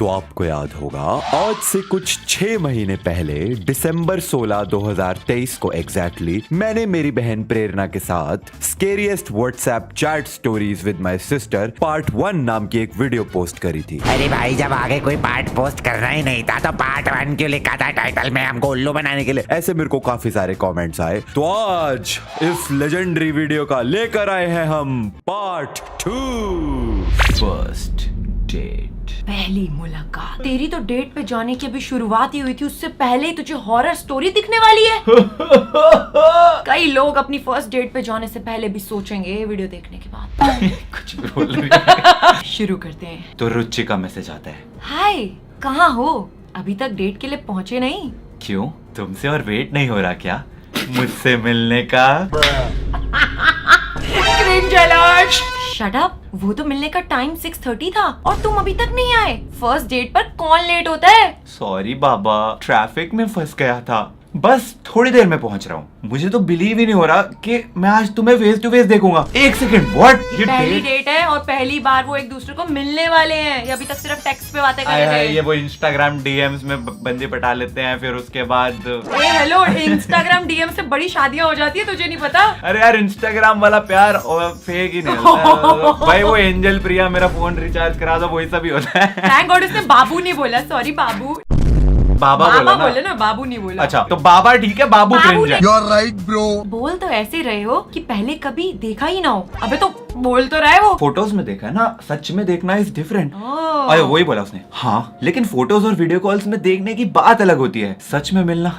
तो आपको याद होगा आज से कुछ 6 महीने पहले दिसंबर 16, 2023 को एग्जैक्टली मैंने मेरी बहन प्रेरणा के साथ scariest WhatsApp chat stories with my sister part 1 नाम की एक वीडियो पोस्ट करी थी। अरे भाई, जब आगे कोई पार्ट पोस्ट करना ही नहीं था तो पार्ट 1 क्यों लिखा था टाइटल में हमको उल्लू बनाने के लिए? ऐसे मेरे को काफी सारे कमेंट्स आए, तो आज इस लेजेंडरी वीडियो का लेकर आए हैं हम पार्ट 2। First date. पहली मुलाकात। तेरी तो डेट पे जाने की अभी शुरुआत ही हुई थी, उससे पहले ही तुझे हॉरर स्टोरी दिखने वाली है। कई लोग अपनी फर्स्ट डेट पे जाने से पहले भी सोचेंगे ये वीडियो देखने के बाद। कुछ भी बोल रही है। शुरू करते हैं। तो रुचि का मैसेज आता है, हाय, कहाँ हो? अभी तक डेट के लिए पहुँचे नहीं? क्यों, तुमसे और वेट नहीं हो रहा क्या मुझसे मिलने का? Cringe alert! Shut up! वो तो मिलने का टाइम 6:30 था और तुम अभी तक नहीं आए। फर्स्ट डेट पर कौन लेट होता है? सॉरी बाबा, ट्रैफिक में फंस गया था, बस थोड़ी देर में पहुंच रहा हूँ। मुझे तो बिलीव ही नहीं हो रहा कि मैं आज तुम्हें फेस टू फेस देखूंगा। एक सेकंड, व्हाट? ये पहली डेट है और पहली बार वो एक दूसरे को मिलने वाले हैं। ये अभी तक सिर्फ टेक्स्ट पे बातें कर रहे थे। ये वो इंस्टाग्राम डीएम्स में बंदे पटा लेते हैं, फिर उसके बाद हेलो, इंस्टाग्राम डीएम से बड़ी शादियां हो जाती है, तुझे नहीं पता? अरे यार, इंस्टाग्राम वाला प्यार फेक ही नहीं होता भाई। वो एंजल प्रिया मेरा फोन रिचार्ज करा दो, वही सब ही होता है। थैंक गॉड उसने बाबू नहीं बोला, सॉरी बाबू। बाबा बोले ना, बाबू नहीं बोला। अच्छा, तो बाबा ठीक है, बाबू क्रिंज है। You're right, bro. बोल तो ऐसे रहे हो कि पहले कभी देखा ही ना हो। अबे तो बोल तो रहे हो। फोटोज में देखा है ना, सच में देखना इज डिफरेंट। ओह। अरे वही बोला उसने। हाँ, लेकिन फोटोज और वीडियो कॉल्स में देखने की बात अलग होती है। सच में मिलना,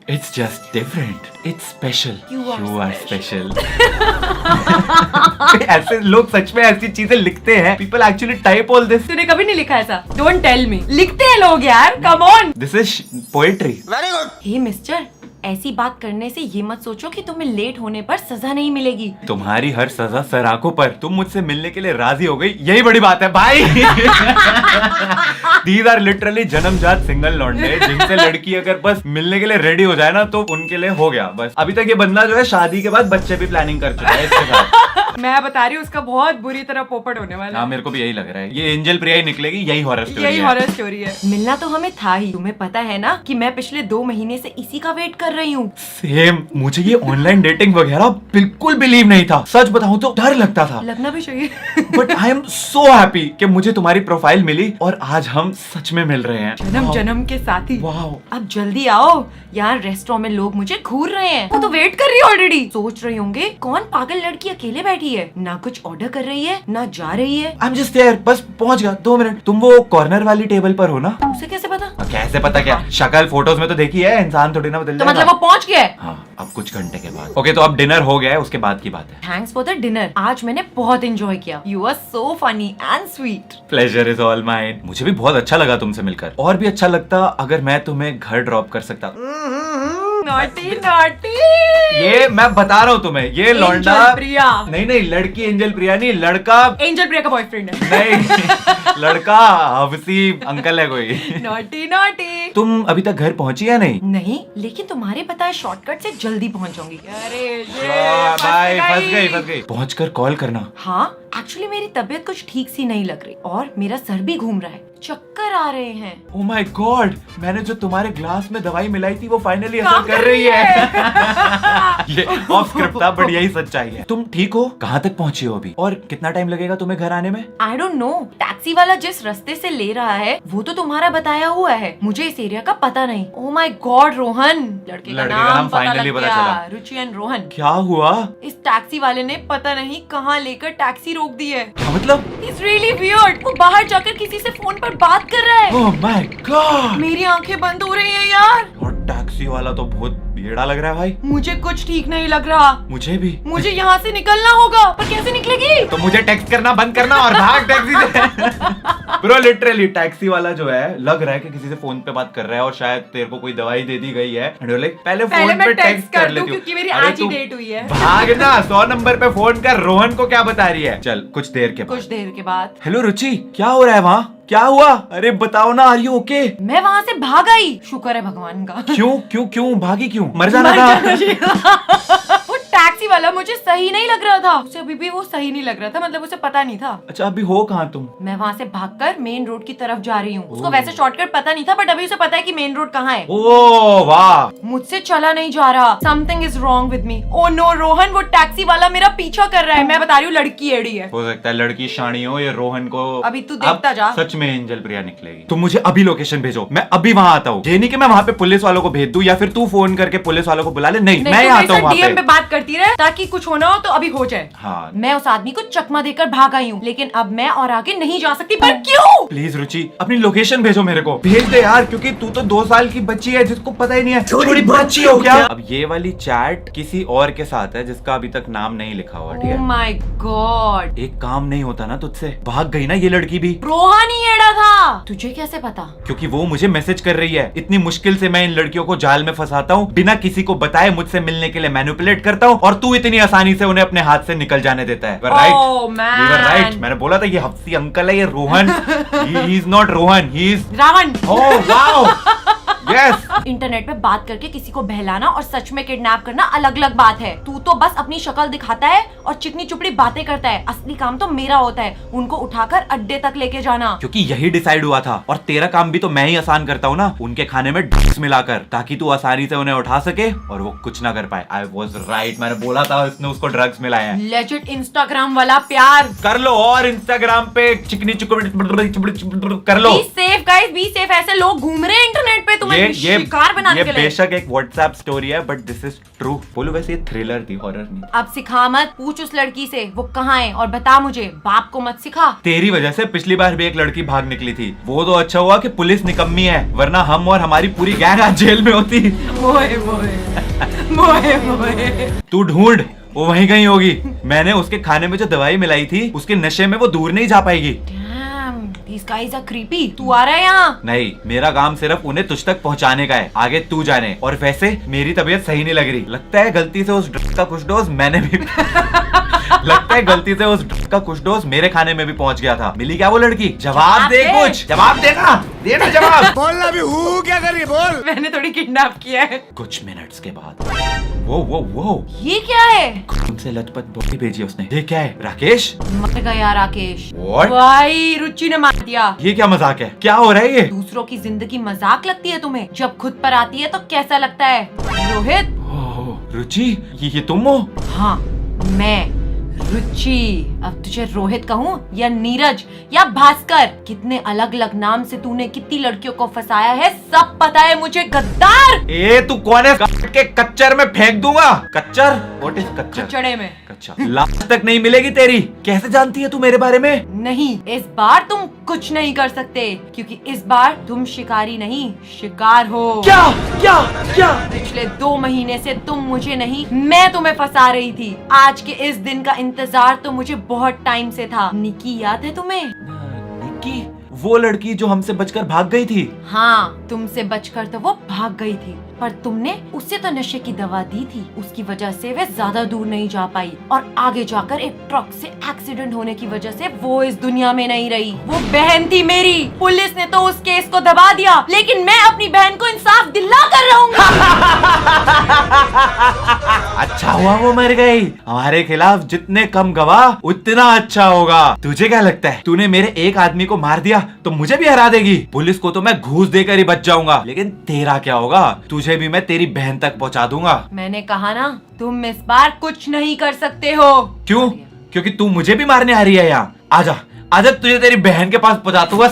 it's just different, it's special. You are special. ऐसे लोग सच में ऐसी चीजें लिखते हैं। People actually type all this. तूने कभी नहीं लिखा ऐसा? Don't tell me. लिखते हैं लोग यार, come on. This is poetry. Hey mister, ऐसी बात करने से ये मत सोचो कि तुम्हें लेट होने पर सजा नहीं मिलेगी। तुम्हारी हर सजा सर आंखों पर। तुम मुझसे मिलने के लिए राजी हो गई, यही बड़ी बात है भाई। These are literally जन्मजात सिंगल लौंडे, जिनसे लड़की अगर बस मिलने के लिए रेडी हो जाए ना तो उनके लिए हो गया बस। अभी तक ये बंदा जो है शादी के बाद बच्चे भी प्लानिंग कर चुका है इसके साथ। मैं बता रही हूँ उसका बहुत बुरी तरह पोपट होने वाला है। हाँ, मेरे को भी यही लग रहा है। ये एंजल प्रिया ही निकलेगी, यही हॉरर स्टोरी है। यही हॉरर स्टोरी है। मिलना तो हमें था ही। तुम्हें पता है ना कि मैं पिछले 2 महीने से इसी का वेट कर रही हूँ। सेम, मुझे ये ऑनलाइन डेटिंग वगैरह बिल्कुल बिलीव नहीं था। सच बताऊं तो डर लगता था। लगना भी चाहिए। But I am so happy कि मुझे तुम्हारी प्रोफाइल मिली और आज हम सच में मिल रहे हैं। जन्म जन्म के साथी। वाओ। अब जल्दी आओ, यार रेस्टोरेंट में लोग मुझे घूर रहे हैं। वो तो वेट कर रही है ऑलरेडी। सोच रहे होंगे कौन पागल लड़की अकेले बैठी है, ना कुछ ऑर्डर कर रही है ना जा रही है। आई एम जस्ट देयर, बस पहुंच गया। 2 मिनट। तुम वो कॉर्नर वाली टेबल पर हो ना? उसे कैसे पता? कैसे पता क्या, शक्ल फोटोज में तो देखी है, इंसान थोड़ी ना बदल तो जाएगा। मतलब वो पहुंच गया है? हाँ, अब कुछ घंटे के बाद। ओके, तो अब डिनर हो गया है, उसके बाद की बात है। Thanks for the dinner. आज मैंने बहुत एंजॉय किया। You are so funny and sweet. Pleasure is all mine. मुझे भी बहुत अच्छा लगा तुमसे मिलकर। और भी अच्छा लगता अगर मैं तुम्हें घर ड्रॉप कर सकता। Naughty naughty. ये मैं बता रहा हूँ तुम्हें, ये लौंडा एंजल प्रिया। नहीं, लड़की एंजल प्रिया नहीं, लड़का एंजल प्रिया का बॉयफ्रेंड है। नहीं, लड़का हवसी अंकल है कोई। Naughty naughty. तुम अभी तक घर पहुंची या नहीं? नहीं, लेकिन तुम्हारे बताए शॉर्टकट से जल्दी पहुंच जाऊंगी। अरे भाई, फंस गई। पहुंचकर कॉल करना। हाँ, एक्चुअली मेरी तबीयत कुछ ठीक सी नहीं लग रही और मेरा सर भी घूम रहा है, चक्कर आ रहे हैं। ओह माय गॉड, मैंने जो तुम्हारे ग्लास में दवाई मिलाई थी वो फाइनली असर कर रही है। ये ऑफ स्क्रिप्ट था, बट यही सच्चाई है। तुम ठीक हो? कहाँ तक पहुंची हो अभी? और कितना टाइम लगेगा तुम्हें घर आने में? I don't know. टैक्सी वाला जिस रास्ते से ले रहा है वो तो तुम्हारा बताया हुआ है, मुझे इस एरिया का पता नहीं। ओह माय गॉड रोहन, लड़के का नाम पता लग गया, रुचि एंड रोहन। क्या हुआ? इस टैक्सी वाले ने पता नहीं कहाँ लेकर टैक्सी रोक दी है। क्या मतलब? It's really weird। वो बाहर जाकर किसी से फोन पर बात कर रहा है। ओह माय गॉड, मेरी आंखें बंद हो रही हैं यार। और टैक्सी वाला तो बहुत बेड़ा लग रहा है भाई। मुझे कुछ ठीक नहीं लग रहा। मुझे भी। मुझे यहाँ से निकलना होगा, पर कैसे निकलेगी? तो मुझे टेक्स्ट करना बंद करना और भाग टैक्सी से। ब्रो लिटरली टैक्सी वाला जो है लग रहा है कि किसी से फोन पे बात कर रहा है और शायद तेरे को कोई दवाई दे दी गई है। एंड यू लाइक पहले फोन पे टेक्स्ट कर लेती हूँ क्योंकि मेरी अरे आज ही तू डेट हुई है। भागना, 100 नंबर पे फोन कर। रोहन को क्या बता रही है? चल कुछ देर के बाद। कुछ देर के बाद। हेलो रुचि, क्या हो रहा है वहाँ? क्या हुआ? अरे बताओ ना, आर यू ओके? मैं वहाँ से भाग आई, शुक्र है भगवान का। क्यों भागी क्यों? मर जाना था। वो टैक्सी टैक्सी वाला मुझे सही नहीं लग रहा था। उसे अभी भी वो सही नहीं लग रहा था, मतलब उसे पता नहीं था। अच्छा अभी हो कहाँ तुम? मैं वहाँ से भागकर मेन रोड की तरफ जा रही हूँ। उसको वैसे शॉर्टकट पता नहीं था, बट अभी उसे पता है कि मेन रोड कहाँ है। ओ वाह, मुझसे चला नहीं जा रहा। Something is wrong with me. Oh no Rohan, वो टैक्सी वाला मेरा पीछा कर रहा है। मैं बता रही हूँ लड़की एड़ी है। हो सकता है लड़की शानी हो, ये रोहन को। अभी तू देखता अब जा। सच में एंजल प्रिया निकलेगी। तुम मुझे अभी लोकेशन भेजो, मैं अभी वहाँ आता हूँ। ये नहीं कि मैं वहाँ पे पुलिस वालों को भेज दूँ या फिर तू फोन करके पुलिस वालों को बुला ले। नहीं, मैं आता हूँ वहाँ डीएम पे। पे बात करती रहे ताकि कुछ होना हो तो अभी हो जाए। हाँ। मैं उस आदमी को चकमा देकर भाग आई हूँ, लेकिन अब मैं और आगे नहीं जा सकती। पर क्यों? प्लीज रुचि अपनी लोकेशन भेजो मेरे को, भेज दे यार, क्योंकि तू तो 2 साल की बच्ची है जिसको पता ही नहीं है। छोटी बच्ची हो क्या? अब ये वाली चैट किसी और के साथ है जिसका अभी तक नाम नहीं लिखा हुआ। ठीक ओह है, माय गॉड, एक काम नहीं होता ना तुझसे। भाग गई ना ये लड़की भी। रोहन ही एड़ा था। तुझे कैसे पता? क्योंकि वो मुझे मैसेज कर रही है। इतनी मुश्किल से मैं इन लड़कियों को जाल में फंसाता हूँ, बिना किसी को बताए मुझसे मिलने के लिए मैनिपुलेट करता हूँ, और तू इतनी आसानी से उन्हें अपने हाथ से निकल जाने देता है। Oh, man. राइट, मैंने बोला था ये हफ्सी अंकल है, ये Rohan. He is not Rohan, he is Ravan. Oh wow, yes. Internet पे बात करके किसी को बहलाना और सच में किडनैप करना अलग अलग बात है। तू तो बस अपनी शक्ल दिखाता है और चिकनी चुपड़ी बातें करता है। असली काम तो मेरा होता है, उनको उठाकर अड्डे तक लेके जाना। क्योंकि यही डिसाइड हुआ था, और तेरा काम भी तो मैं ही आसान करता हूँ ना, उनके खाने में ड्रग्स मिलाकर, ताकि तू आसानी से उन्हें उठा सके और वो कुछ ना कर पाए। आई वॉज राइट, मैंने बोला था इसने उसको ड्रग्स मिलाया है। लेजिट इंस्टाग्राम वाला प्यार कर लो, और इंस्टाग्राम पे चिकनी चुपड़ी कर लो। Be safe guys, be safe. ऐसे लोग घूम रहे हैं इंटरनेट पे तुम्हें शिकार बनाने ये के लिए। बेशक एक व्हाट्सएप स्टोरी है, बट दिस इज ट्रू। बोलो वैसे ये थ्रिलर थी, हॉरर नहीं। अब सिखा मत, पूछ उस लड़की से वो कहाँ है और बता मुझे। बाप को मत सिखा। तेरी वजह से पिछली बार भी एक लड़की भाग निकली थी। वो तो अच्छा हुआ कि पुलिस निकम्मी है, वरना हम और हमारी पूरी गैंग आज जेल में होती। मोए मोए मोए मोए। तू ढूंढ, वो वहीं कहीं होगी। मैंने उसके खाने में जो दवाई मिलाई थी, उसके नशे में वो दूर नहीं जा पाएगी। These guys are creepy. तू आ रहा है यहाँ? नहीं, मेरा काम सिर्फ उन्हें तुझ तक पहुँचाने का है, आगे तू जाने। और वैसे मेरी तबीयत सही नहीं लग रही। लगता है गलती से उस ड्रग्स का कुछ डोज मैंने भी लगता है गलती से उस ड्रग्स का कुछ डोज मेरे खाने में भी पहुँच गया था। मिली क्या वो लड़की? जवाब दे, कुछ जवाब देना, देना जवाब। बोलना भी हूँ क्या कर रही, बोल। मैंने थोड़ी किडनैप किया है। कुछ मिनट्स के बाद वो ये क्या है? उनसे लजपत बॉडी भेजी उसने। ये क्या है? राकेश मर गया राकेश। What? भाई रुचि ने मार दिया। ये क्या मजाक है? क्या हो रहा है ये? दूसरों की जिंदगी मजाक लगती है तुम्हें? जब खुद पर आती है तो कैसा लगता है? रोहित। ओह, रुचि, ये तुम हो? हाँ, मैं रुचि। अब तुझे रोहित कहूँ या नीरज या भास्कर, कितने अलग अलग नाम से तूने कितनी लड़कियों को फंसाया है, सब पता है मुझे, गद्दार। ए तू कौन है? काट के कच्चर में फेंक दूंगा। कच्चर? व्हाट इज कच्चर? कचड़े में। कच्चा लास्ट तक नहीं मिलेगी तेरी। कैसे जानती है तू मेरे बारे में? नहीं, इस बार तुम कुछ नहीं कर सकते, क्योंकि इस बार तुम शिकारी नहीं शिकार हो। क्या क्या क्या? पिछले 2 महीने से तुम मुझे नहीं, मैं तुम्हें फंसा रही थी। आज के इस दिन का इंतजार तो मुझे बहुत टाइम से था। निकी याद है तुम्हें? निक्की, वो लड़की जो हमसे बचकर भाग गई थी। हाँ, तुमसे बचकर तो वो भाग गई थी, पर तुमने उसे तो नशे की दवा दी थी। उसकी वजह से वे ज्यादा दूर नहीं जा पाई, और आगे जाकर एक ट्रक से एक्सीडेंट होने की वजह से वो इस दुनिया में नहीं रही। वो बहन थी मेरी। पुलिस ने तो उस केस को दबा दिया, लेकिन मैं अपनी बहन को इंसाफ दिला कर रहूंगा। अच्छा हुआ वो मर गई। हमारे खिलाफ जितने कम गवाह उतना अच्छा होगा। तुझे क्या लगता है, तूने मेरे एक आदमी को मार दिया तो मुझे भी हरा देगी? पुलिस को तो मैं घूस देकर ही बच जाऊंगा, लेकिन तेरा क्या होगा? तुझे भी मैं तेरी बहन तक पहुंचा दूंगा। मैंने कहा ना, तुम इस बार कुछ नहीं कर सकते हो। क्यों? क्योंकि तू मुझे भी मारने आ रही है यहाँ। आजा आजा, तुझे तेरी बहन के पास पहुंचा दूंगा।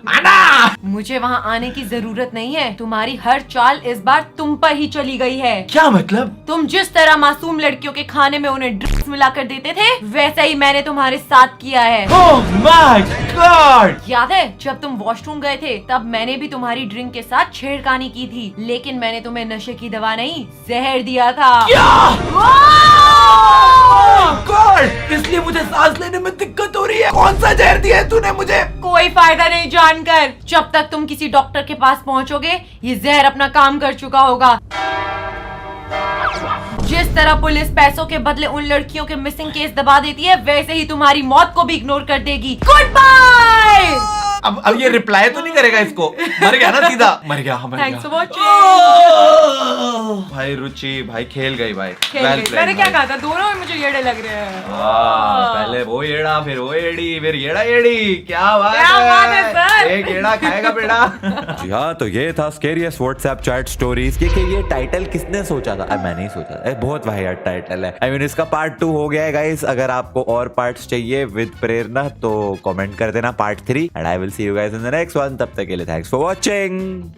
आना। मुझे वहाँ आने की जरूरत नहीं है। तुम्हारी हर चाल इस बार तुम पर ही चली गई है। क्या मतलब? तुम जिस तरह मासूम लड़कियों के खाने में उन्हें ड्रग्स मिलाकर देते थे, वैसा ही मैंने तुम्हारे साथ किया है। Oh my God! याद है जब तुम वॉशरूम गए थे, तब मैंने भी तुम्हारी ड्रिंक के साथ छेड़खानी की थी, लेकिन मैंने तुम्हें नशे की दवा नहीं, जहर दिया था। गॉड! इसलिए मुझे सांस लेने में दिक्कत हो रही है। कौन सा जहर दिया है तूने मुझे? कोई फायदा नहीं जानकर। जब तक तुम किसी डॉक्टर के पास पहुंचोगे, ये जहर अपना काम कर चुका होगा। जिस तरह पुलिस पैसों के बदले उन लड़कियों के मिसिंग केस दबा देती है, वैसे ही तुम्हारी मौत को भी इग्नोर कर देगी। Goodbye. अब ये रिप्लाई तो नहीं करेगा इसको, मर गया ना सीधा, मर गया, हाँ, मर थैंक्स फॉर गया। वॉचिंग। भाई रुचि भाई खेल गई भाई, खेल Well गई। played मैंने क्या भाई। कहा था, दोनों में मुझे येड़े लग रहे हैं। पहले वो येड़ा, फिर वो येड़ी, फिर येड़ा येड़ी, क्या बात है सर। एक येड़ा खाएगा बेटा। जी हाँ, तो ये था स्केरियस्ट व्हाट्सएप चैट स्टोरीज। ये टाइटल किसने सोचा था? मैंने ही सोचा था। बहुत वाहियात टाइटल है। I mean, इसका पार्ट 2 हो गया है गाइस। अगर आपको और पार्ट्स चाहिए विद प्रेरणा तो कमेंट कर देना part 3 and I will see you guys in the next one. तब तक के लिए थैंक्स फॉर वॉचिंग।